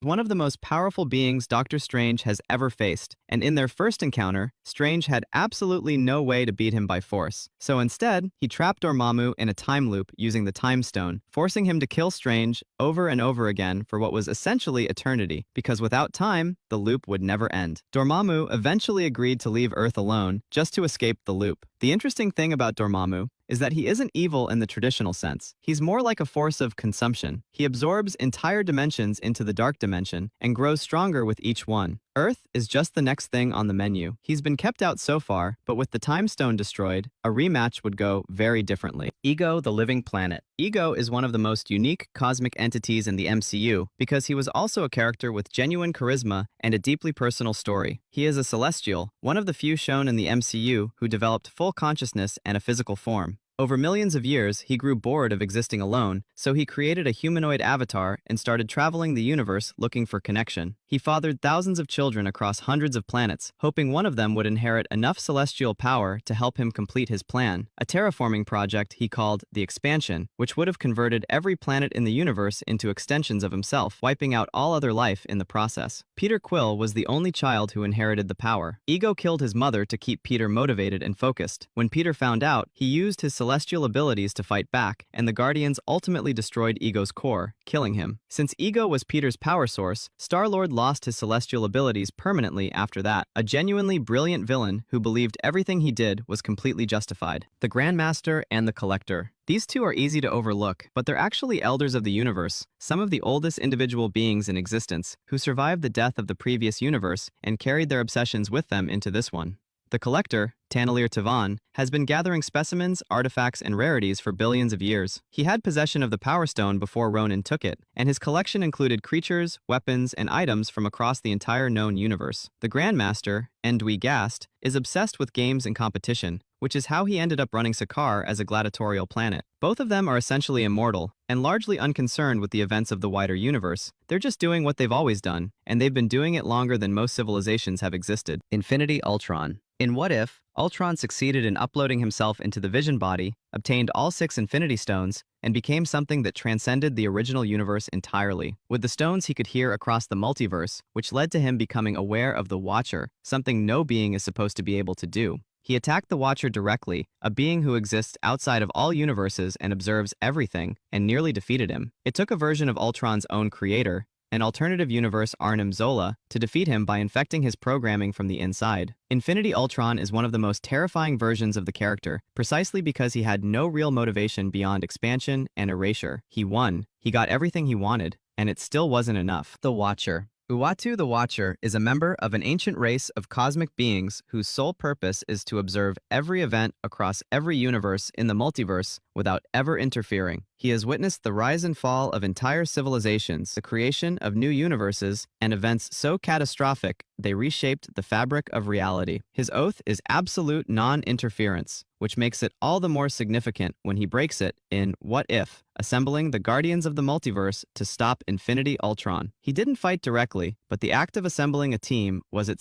One of the most powerful beings Doctor Strange has ever faced, and in their first encounter, Strange had absolutely no way to beat him by force. So instead, he trapped Dormammu in a time loop using the Time Stone, forcing him to kill Strange over and over again for what was essentially eternity, because without time, the loop would never end. Dormammu eventually agreed to leave Earth alone just to escape the loop. The interesting thing about Dormammu is that he isn't evil in the traditional sense. He's more like a force of consumption. He absorbs entire dimensions into the dark dimension and grows stronger with each one. Earth is just the next thing on the menu. He's been kept out so far, but with the Time Stone destroyed, a rematch would go very differently. Ego, the living planet. Ego is one of the most unique cosmic entities in the MCU because he was also a character with genuine charisma and a deeply personal story. He is a celestial, one of the few shown in the MCU who developed full consciousness and a physical form. Over millions of years, he grew bored of existing alone, so he created a humanoid avatar and started traveling the universe looking for connection. He fathered thousands of children across hundreds of planets, hoping one of them would inherit enough celestial power to help him complete his plan, a terraforming project he called the Expansion, which would have converted every planet in the universe into extensions of himself, wiping out all other life in the process. Peter Quill was the only child who inherited the power. Ego killed his mother to keep Peter motivated and focused. When Peter found out, he used his celestial abilities to fight back, and the Guardians ultimately destroyed Ego's core, killing him. Since Ego was Peter's power source, Star-Lord lost his celestial abilities permanently after that, a genuinely brilliant villain who believed everything he did was completely justified. The Grandmaster and the Collector. These two are easy to overlook, but they're actually elders of the universe, some of the oldest individual beings in existence, who survived the death of the previous universe and carried their obsessions with them into this one. The Collector, Tannelir Tavan, has been gathering specimens, artifacts, and rarities for billions of years. He had possession of the Power Stone before Ronan took it, and his collection included creatures, weapons, and items from across the entire known universe. The Grandmaster, Endwi Gast, is obsessed with games and competition, which is how he ended up running Sakaar as a gladiatorial planet. Both of them are essentially immortal, and largely unconcerned with the events of the wider universe. They're just doing what they've always done, and they've been doing it longer than most civilizations have existed. Infinity Ultron. In What If, Ultron succeeded in uploading himself into the Vision Body, obtained all 6 Infinity Stones, and became something that transcended the original universe entirely. With the stones, he could hear across the multiverse, which led to him becoming aware of the Watcher, something no being is supposed to be able to do. He attacked the Watcher directly, a being who exists outside of all universes and observes everything, and nearly defeated him. It took a version of Ultron's own creator, an alternative universe Arnim Zola, to defeat him by infecting his programming from the inside. Infinity Ultron is one of the most terrifying versions of the character, precisely because he had no real motivation beyond expansion and erasure. He won, he got everything he wanted, and it still wasn't enough. The Watcher. Uatu the Watcher is a member of an ancient race of cosmic beings whose sole purpose is to observe every event across every universe in the multiverse without ever interfering. He has witnessed the rise and fall of entire civilizations, the creation of new universes, and events so catastrophic they reshaped the fabric of reality. His oath is absolute non-interference, which makes it all the more significant when he breaks it in What If, assembling the Guardians of the Multiverse to stop Infinity Ultron. He didn't fight directly, but the act of assembling a team was itself